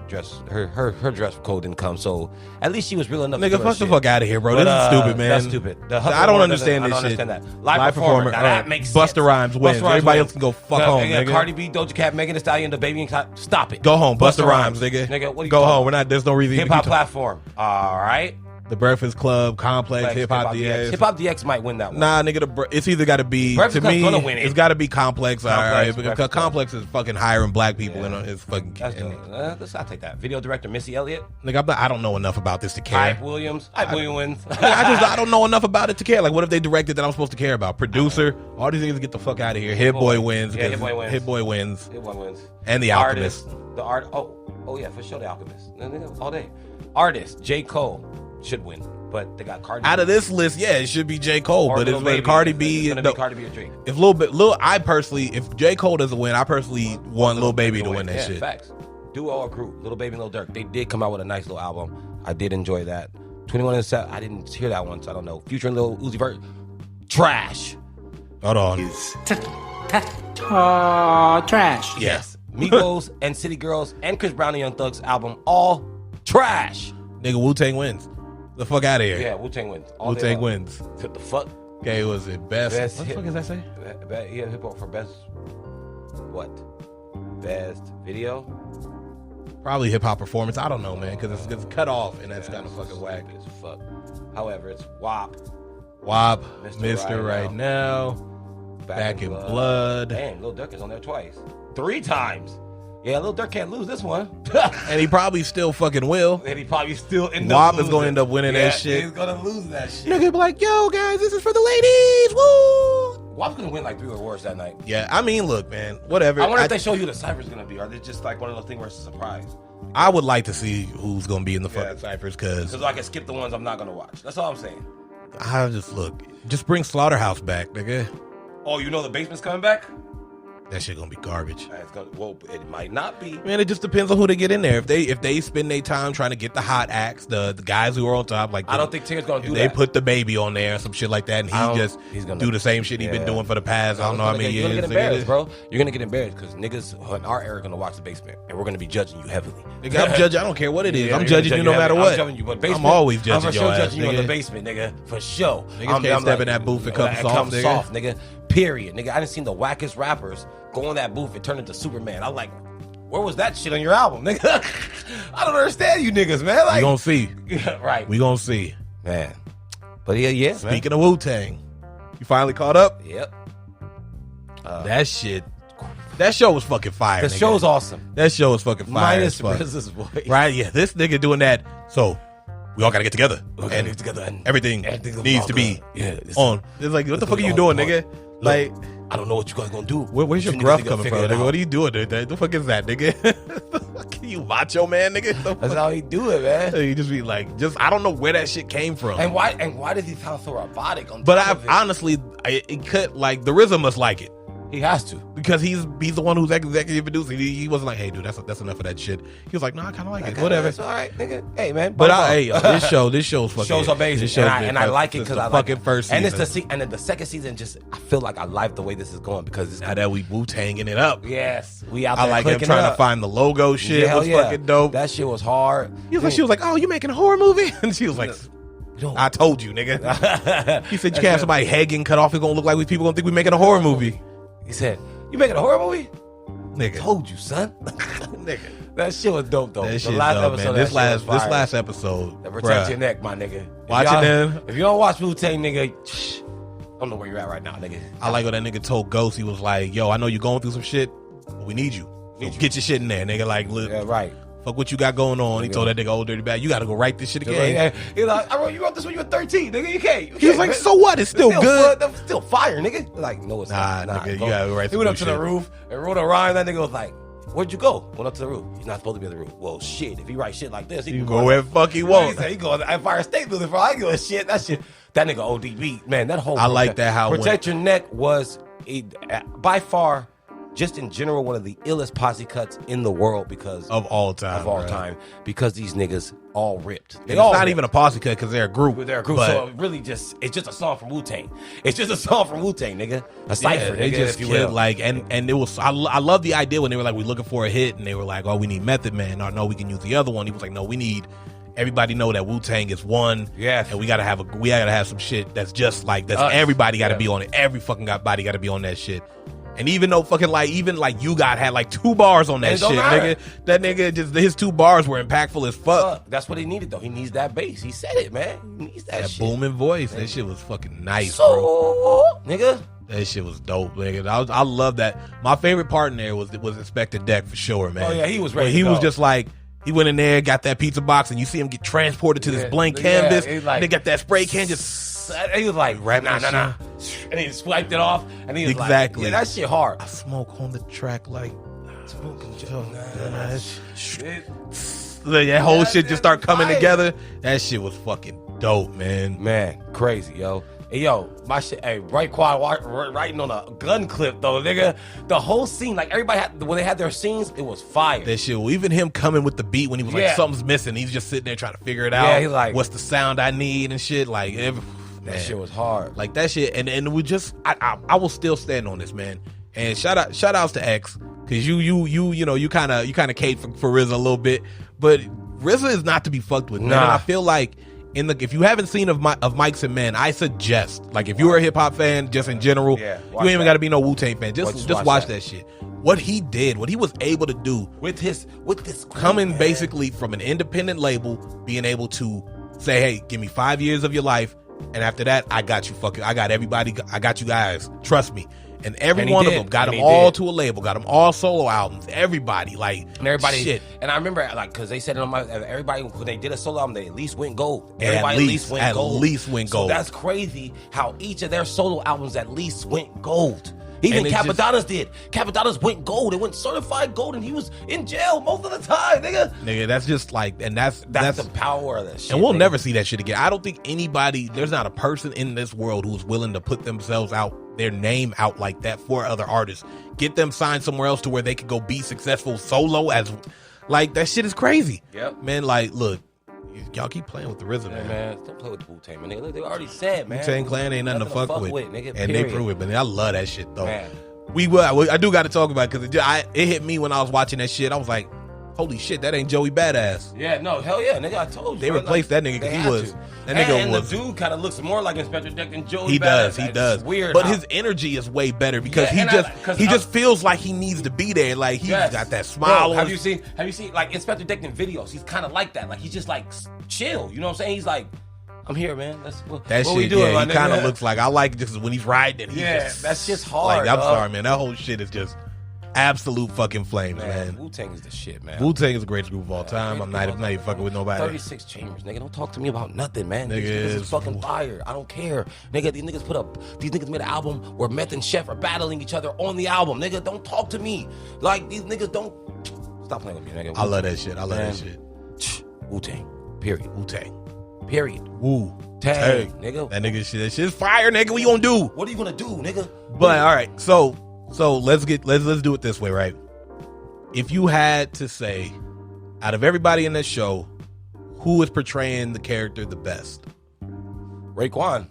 dress code didn't come, so at least she was real enough. Nigga, fuck the fuck out of here, bro. This is stupid, man. That's stupid. I don't understand this shit. I don't understand that. Live performer. Now that makes sense. Busta Rhymes wins. Everybody else can go fuck home, nigga. Cardi B, Doja Cat, Megan Thee Stallion, the baby. Stop it. Go home. Busta Rhymes, nigga. Nigga, what are you go home. There's no reason. Hip hop platform. All right. The Breakfast Club, Complex, Hip Hop DX. Hip Hop DX might win that one. Nah, nigga, it's either got to be, to me, it's got to be Complex, all right, because Complex is fucking hiring black people in his fucking... I'll take that. Video director, Missy Elliott. Nigga, I don't know enough about this to care. Hype Williams wins. I don't know enough about it to care. Like, what if they directed that I'm supposed to care about? Producer, all these niggas get the fuck out of here. Hit Boy wins. Yeah, Hit Boy wins. Hit Boy wins. Hit Boy wins. And The Alchemist. Oh yeah, for sure, The Alchemist. All day. Artist, J. Cole should win. But they got Cardi B. Out of this list, yeah, it should be J. Cole. But it's Cardi B. It's gonna be Cardi B or Drake. If J. Cole doesn't win, I personally want Lil Baby to win that shit. Facts. duo or group, Lil Baby and Lil Durk. They did come out with a nice little album. I did enjoy that. 21 and 7. I didn't hear that one, so I don't know. Future and Lil Uzi Vert, trash. Hold on. Trash. Yes. Migos and City Girls and Chris Brown and Young Thug's album, all trash. Nigga, Wu-Tang wins. The fuck out of here. Yeah, Wu-Tang wins. Wu-Tang wins. What the fuck? Okay, was it best? What the fuck does that say? Yeah, hip hop for best. What? Best video? Probably hip hop performance. I don't know, man, because it's cut off and that's kind of fucking whack as fuck. However, it's WAP. WAP, Mr. Right Now, Back in Blood. Damn, Lil Durk is on there twice. 3 times. Yeah, Lil Durk can't lose this one. And he probably still fucking will. And he probably still end up WAP is going to end up winning that shit. He's going to lose that shit. Nigga be like, yo, guys, this is for the ladies. Woo! WAP's going to win like 3 awards that night. Yeah, I mean, look, man, whatever. I wonder if they show you the cypher's going to be, or is it just like one of those things where it's a surprise? I would like to see who's going to be in the fucking ciphers, because I can skip the ones I'm not going to watch. That's all I'm saying. I just bring Slaughterhouse back, nigga. Oh, you know the basement's coming back? That shit gonna be garbage. Well, it might not be. Man, it just depends on who they get in there. If they spend their time trying to get the hot acts, the guys who are on top, like I don't think Tigger's gonna do that. They put the baby on there and some shit like that, and he's gonna do the same shit he's been doing for the past I don't know how many years. You're gonna get embarrassed, bro. You're gonna get embarrassed because niggas in our era are gonna watch the basement, and we're gonna be judging you heavily. Nigga, I'm judging. I don't care what it is. I'm judging you no matter what. I'm always judging your ass. I'm for sure judging you in the basement, nigga. For sure. Niggas can't step in that booth and come soft, nigga. Period, nigga. I done seen the wackest rappers go in that booth and turn into Superman. I'm like, where was that shit on your album, nigga? I don't understand you niggas, man. Like, we gonna see. Right. We gonna see. Man. But yeah. Speaking of Wu-Tang, you finally caught up? Yep. That show was fucking fire. The show's awesome. That show was fucking fire. Minus RZA's voice. Right? Yeah, this nigga doing that. So we all gotta get together. And everything needs to be on. It's like, what the fuck are you doing, nigga? Like, I don't know what you guys gonna do. Where's your gruff coming from, nigga? What are you doing, dude? The fuck is that, nigga? You macho man, nigga? That's how he do it, man. You just be like, I don't know where that shit came from. And why does he sound so robotic on But honestly, it could, like, the RZA must like it. He has to, because he's the one who's executive producing. He wasn't like, hey, dude, that's enough of that shit. He was like, no, I kind of like it. Whatever. It's all right, nigga. Hey, man. But this show's fucking. Show's amazing, and I like it because I like fucking first season. And then the second season, I feel like I like the way this is going because it's now that we Wu-Tanging it up. Yes, we out there. I like him trying to find the logo shit. Was fucking dope. That shit was hard. She was like, oh, you making a horror movie? And she was like, I told you, nigga. He said you can't have somebody head getting cut off. It's gonna look like people gonna think we making a horror movie. He said, you making a horror movie? Nigga. Told you, son. Nigga. That shit was dope, though. That shit dope, man. This last episode. Protect your neck, my nigga. Watching them. If you don't watch Wu-Tang, nigga, I don't know where you're at right now, nigga. I like what that nigga told Ghost. He was like, yo, I know you're going through some shit, but we need you. Get your shit in there, nigga. Like, look. Yeah, right. Fuck what you got going on. He told that nigga, old dirty bag, you gotta go write this shit again. He's like, you wrote this when you were 13, nigga. You can't. He was like, so what? It's still good. That's still fire, nigga. Like, no, it's not. Nah, nigga, you gotta write. He went up to the roof and wrote a rhyme. That nigga was like, where'd you go? Went up to the roof. He's not supposed to be on the roof. Well, shit. If he write shit like this, he can go where the fuck he wants. He go to the Empire State Building for I give a shit. That shit. That nigga ODB, man. That whole. I like that how Protect Your Neck was by far. Just in general, one of the illest posse cuts in the world because of all time, because these niggas all ripped. It's not even a posse cut because they're a group. So really, it's just a song from Wu-Tang. It's just a song from Wu-Tang, nigga. A cipher, they nigga, just killed like, and it was. I love the idea when they were like, we're looking for a hit, and they were like, oh, we need Method Man. Or no, we can use the other one. He was like, no, we need. Everybody know that Wu-Tang is one. Yeah, and we gotta have some shit that's just like that's everybody gotta be on it. Every fucking body gotta be on that shit. And even though fucking even you had like 2 bars on that shit, nigga. That nigga just his 2 bars were impactful as fuck. That's what he needed though. He needs that bass. He said it, man. He needs that shit. Booming voice. That shit was fucking nice, bro. Nigga. That shit was dope, nigga. I love that. My favorite part in there was Inspector Deck for sure, man. Oh yeah, he was ready. He was just like. He went in there, got that pizza box, and you see him get transported to this blank canvas. They got that spray can just. He was like, nah. And he swiped it off, and he was exactly. Like, yeah, that shit hard. I smoke on the track like. That whole shit just start coming together. That shit was fucking dope, man. Man, crazy, yo. Hey, yo, my shit, hey, Raekwon writing on a gun clip, though, nigga. The whole scene, like, everybody when they had their scenes, it was fire. That shit, well, even him coming with the beat when he was like, something's missing, he's just sitting there trying to figure it out. Yeah, he's like, what's the sound I need and shit, like, that shit was hard. Like, that shit, and we just, I will still stand on this, man. And shout outs to X, because you kind of caved for RZA a little bit, but RZA is not to be fucked with, man. And I feel like if you haven't seen of Mics and Men, I suggest, like, if you're a hip hop fan, just in general, you ain't even got to be no Wu-Tang fan. Just watch that shit. What he did, what he was able to do with this coming basically from an independent label, being able to say, hey, give me 5 years of your life, and after that, I got you everybody, I got you guys. Trust me. And every one of them got them all to a label, got them all solo albums. Everybody, shit. And I remember, like, because they said it on everybody, when they did a solo album, they at least went gold. Everybody at least went gold. So that's crazy how each of their solo albums at least went gold. Even Cappadonna's did. Cappadonna's went gold. It went certified gold, and he was in jail most of the time, nigga. Nigga, that's just like, and that's the power of that shit. And we'll never see that shit again. I don't think there's not a person in this world who's willing to put themselves out, their name out like that for other artists. Get them signed somewhere else to where they could go be successful solo as, like, that shit is crazy. Yep. Man, like, look, y'all keep playing with the RZA, man. Don't play with the Wu-Tang, man. Nigga, they already said, man. Wu-Tang Clan ain't nothing to fuck with. Nigga, and they prove it, man. I love that shit, though. Man. I do got to talk about it, because it hit me when I was watching that shit. I was like, holy shit, that ain't Joey Badass. Yeah, no, hell yeah, nigga, I told you. They replaced that nigga because he was... the dude kind of looks more like Inspector Deck than Joey Badass. He does. It's weird. But his energy is way better because he just feels like he needs to be there. Like, he's got that smile. Bro, have you seen like Inspector Deck in videos? He's kind of like that. Like, he's just like chill. You know what I'm saying? He's like, I'm here, man. What we doing, he kind of looks like, I like just when he's riding. That's just hard. Like, I'm sorry, man. That whole shit is just absolute fucking flames, man. Wu-Tang is the shit, man. Wu-Tang is the greatest group of all time. I'm not even fucking with nobody. 36 Chambers, nigga. Don't talk to me about nothing, man. Nigga, this is fucking fire. I don't care, nigga. These niggas made an album where Meth and Chef are battling each other on the album, nigga. Don't talk to me like these niggas. Don't stop playing with me, nigga. I love that shit. That shit. Wu-Tang. Period. Wu-Tang. Period. Wu-Tang, nigga. That shit's fire, nigga. What you gonna do? What are you gonna do, nigga? But all right, so let's do it this way, right? If you had to say, out of everybody in this show, who is portraying the character the best? Raekwon.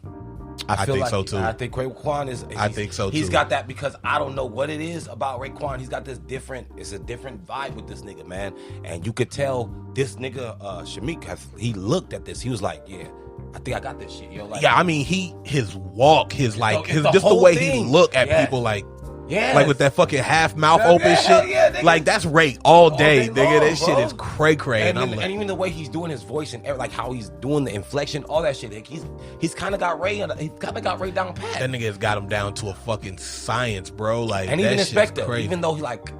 I think so too. I think Raekwon is. I think so too. He's got that because I don't know what it is about Raekwon. He's got this different. It's a different vibe with this nigga, man. And you could tell this nigga Shamik, he looked at this. He was like, yeah, I think I got this shit, yo. Like, yeah, I mean, his walk, just the way he look at people, like. Yeah, like with that fucking half mouth open shit. Yeah, like, that's Ray all day, nigga. That shit is cray. And even the way he's doing his voice and like how he's doing the inflection, all that shit. Like, he's kind of got Ray. He's kind of got Ray down pat. That nigga has got him down to a fucking science, bro. Like, and that even Inspector, even though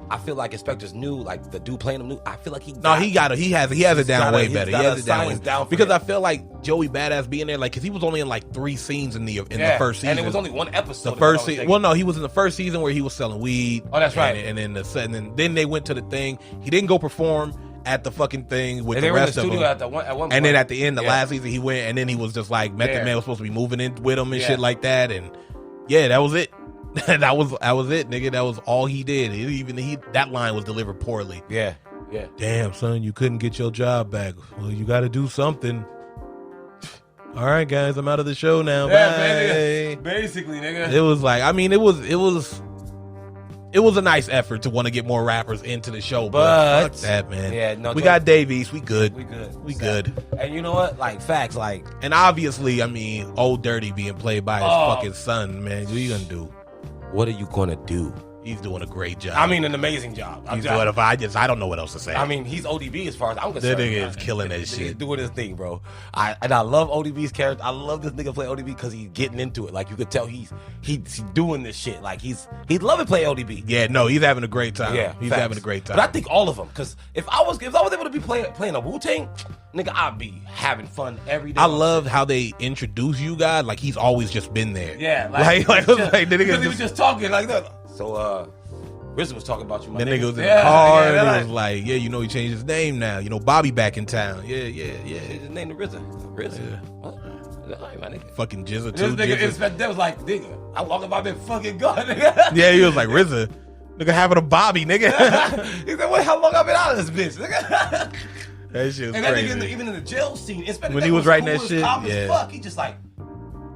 I feel like Inspector's new, like the dude playing him new. I feel like he has it down way better. He has it down because I feel like Joey Badass being there, like, because he was only in like 3 scenes in the first season, and it was only 1 episode. The first season. Well, no, he was in the first season where he was selling weed. Oh, that's right. And then they went to the thing. He didn't go perform at the fucking thing with the rest of them. At one point. And then at the end, the last season, he went, and then he was just like, Method Man was supposed to be moving in with him and shit like that. And yeah, that was it. that was it, nigga. That was all he did. That line was delivered poorly. Yeah. Damn, son, you couldn't get your job back. Well, you got to do something. All right, guys, I'm out of the show now. Yeah, bye. Basically, nigga. It was like, I mean, it was a nice effort to want to get more rappers into the show, but fuck that, man. Yeah, no, we got Davies. We good. We good. And you know what? Like, facts, like. And obviously, I mean, Old Dirty being played by his fucking son, man. What are you gonna do? What are you gonna do? He's doing a great job. I mean, an amazing job. I don't know what else to say. I mean, he's ODB as far as I'm concerned. That nigga is killing that shit. He's doing his thing, bro. I love ODB's character. I love this nigga play ODB because he's getting into it. Like, you could tell he's doing this shit. Like, he's loving play ODB. Yeah, no, he's having a great time. Yeah, he's having a great time. But I think all of them, because if I was able to be playing a Wu-Tang, nigga, I'd be having fun every day. I love how they introduce you guys like he's always just been there. Yeah, because he was just talking like that. So, RZA was talking about you, my nigga. That nigga was in the car, and he was like, yeah, you know, he changed his name now. You know, Bobby back in town. Yeah. His name to RZA. RZA? Yeah. What? Fucking Jizza too. This nigga Inspector was like, nigga, how long have I been fucking gone, nigga? Yeah, he was like, RZA, nigga having a Bobby, nigga. He said, wait, how long I've been out of this bitch, nigga? That shit was and crazy. That nigga, even in the jail scene, Inspector when he was writing cool that shit, calm as fuck. He just like,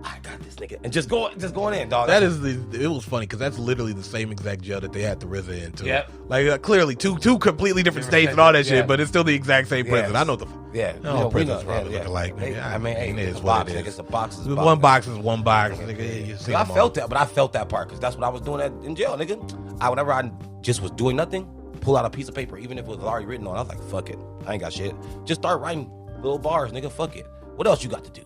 I got this nigga, and just going in, dog. It was funny because that's literally the same exact jail that they had the RZA in too. Yep. Like clearly two completely different states and all that shit, but it's still the exact same prison. I know the prisons probably looking like. Nigga. I mean, hey, it's a what box, it is. nigga. It's a box. One box is one box. Nigga, you see I felt that, but I felt that part because that's what I was doing in jail, nigga. Whenever I just was doing nothing, pull out a piece of paper, even if it was already written on. I was like, fuck it, I ain't got shit. Just start writing little bars, nigga. Fuck it. What else you got to do?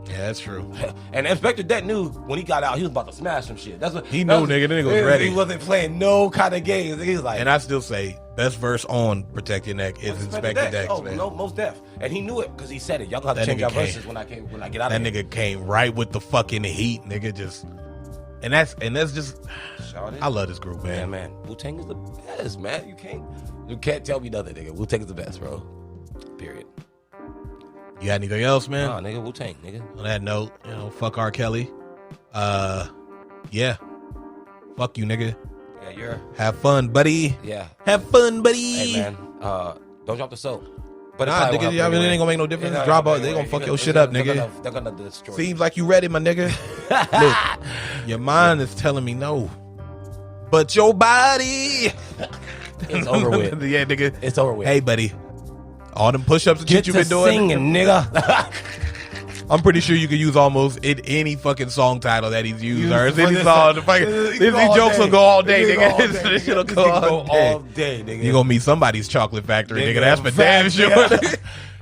Yeah, that's true. And Inspector Det knew when he got out, he was about to smash some shit. That's what he knew, nigga. The nigga was ready. He wasn't playing no kind of games. He was like, and I still say best verse on Protect Your Neck is Inspector Dex. Oh man. No, most def. And he knew it because he said it. Y'all gonna have to change your verses when I get out that of here. That nigga came right with the fucking heat, nigga. Just and that's just. I love this group, man. Yeah, man. Wu-Tang is the best, man. You can't tell me nothing, nigga. Wu-Tang is the best, bro. Period. You got anything else, man? Nah, nigga, Wu-Tang, nigga. On that note, fuck R. Kelly. Yeah. Fuck you, nigga. Yeah, have fun, buddy. Yeah. Have fun, buddy. Hey, man. Don't drop the soap. But nigga, it ain't gonna make no difference. Drop out. They gonna fuck your shit up, nigga. They're gonna destroy. Seems like you ready, my nigga. Look, your mind is telling me no, but your body. It's over with. Yeah, nigga. It's over with. Hey, buddy. All them push-ups and shit you been doing. Singing, nigga. I'm pretty sure you could use almost any fucking song title that he's used. Or any song. These jokes will go all day, nigga. This shit'll go all day, nigga. You gonna meet somebody's chocolate factory, nigga. That's for damn sure.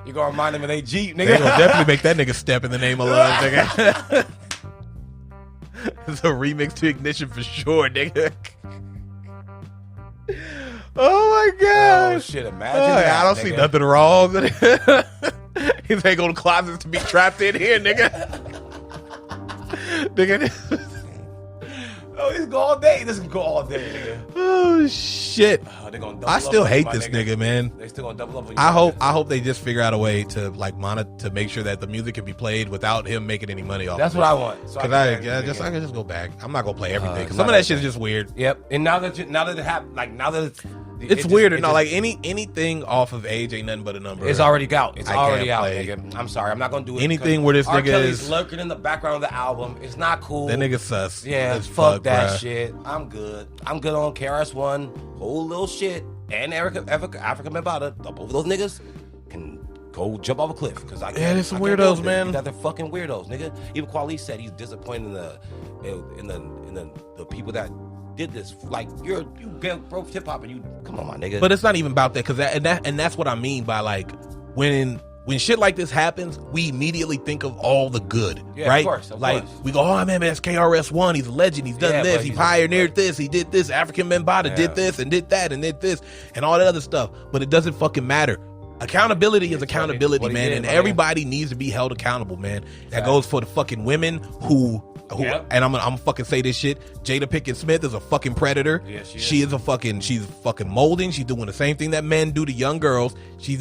You gonna remind him of they Jeep, nigga. They gonna definitely make that nigga step in the name of love, nigga. It's a remix to Ignition for sure, nigga. Oh my god! Oh shit! Imagine that, I don't see nothing wrong. He's ain't gonna closets to be trapped in here, nigga. Nigga. Oh, he's go all day. This can go all day, nigga. Oh shit! They gonna I still hate this nigga, man. They still gonna double up on you. I hope they just figure out a way to to make sure that the music can be played without him making any money off. That's what I want. So I can just go back. I'm not gonna play everything. Some of that shit is just weird. Yep. And now that it happened, like now that it's weird. No, like anything off of Age ain't nothing but a number. It's already out. It's already out, play. nigga. I'm sorry. I'm not gonna do it. Anything where this R. nigga Kelly's is lurking in the background of the album. It's not cool. That nigga sus. Yeah, fuck that shit. I'm good. I'm good on KRS-One. Whole little shit. And Africa Bambaataa. Both of those niggas can go jump off a cliff. Cause there's some weirdos, man. They're fucking weirdos, nigga. Even Kweli said he's disappointed in the people that did this. Like you broke hip hop and you come on, my nigga. But it's not even about that, because that's what I mean by like when shit like this happens, we immediately think of all the good, right? Of course. We go, oh man, that's KRS-One. He's a legend. He's done this. He pioneered this. He did this. African Bambaataa did this and did that and did this and all that other stuff. But it doesn't fucking matter. Accountability is accountability, man, and everybody needs to be held accountable, man. That goes for the fucking women who and I'm fucking say this shit. Jada Pinkett Smith is a fucking predator. Yeah, she's fucking molding. She's doing the same thing that men do to young girls. She's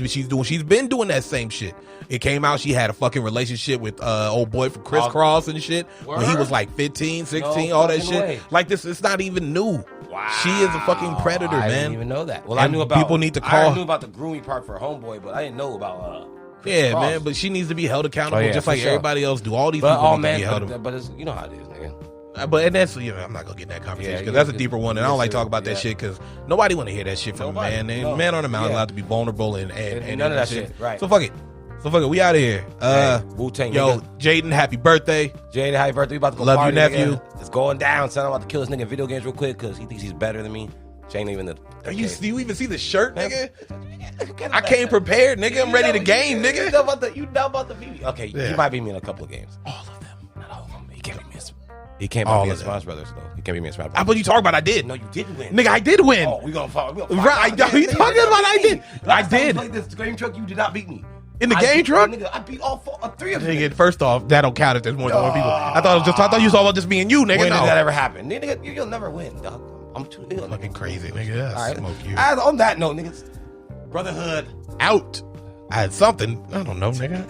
been doing that same shit. It came out she had a fucking relationship with old boy from Criss Cross and shit when he was like 15, 16, all that shit. Way. Like this, it's not even new. Wow. She is a fucking predator, man. I didn't even know that. Well, and I knew about people need to call. I knew about the grooming part for Homeboy, but I didn't know about Criss Cross. Man. But she needs to be held accountable, just like everybody else do. All these people need to be held accountable. But it's, you know how it is, nigga. And that's I'm not gonna get in that conversation because that's a deeper one, and I don't like talking about that shit because nobody want to hear that shit from a man. Man on the mountain allowed to be vulnerable and none of that shit. Right. So fuck it. We out of here. Wu-Tang. Yo, Jaden, happy birthday. Jaden, happy birthday. We about to go love party, you, nephew. Nigga. It's going down, son. I'm about to kill this nigga in video games real quick because he thinks he's better than me. Ain't even Do you even see the shirt, nigga? I came prepared, nigga. I'm ready to game, nigga. You know about the BB. Okay, he might beat me in a couple of games. All of them. Not all of them. He can't beat me. He can't beat me in Smash Brothers, though. He can't beat me in Smash Brothers. But you talking about I did. No, you didn't win. Nigga, I did win. Oh, we gonna fight. Right, you talking about I did. I did. Like this game truck, you did not beat me. In the game truck? Nigga, I beat all three of them. Nigga, first off, that don't count if there's more than one people. I thought you was all about just me and you, nigga. When did that ever happen? Nigga, you'll never win, dog. I'm too ill. Fucking crazy, nigga. All right. Smoke you. On that note, niggas, Brotherhood out. I had something. I don't know, nigga.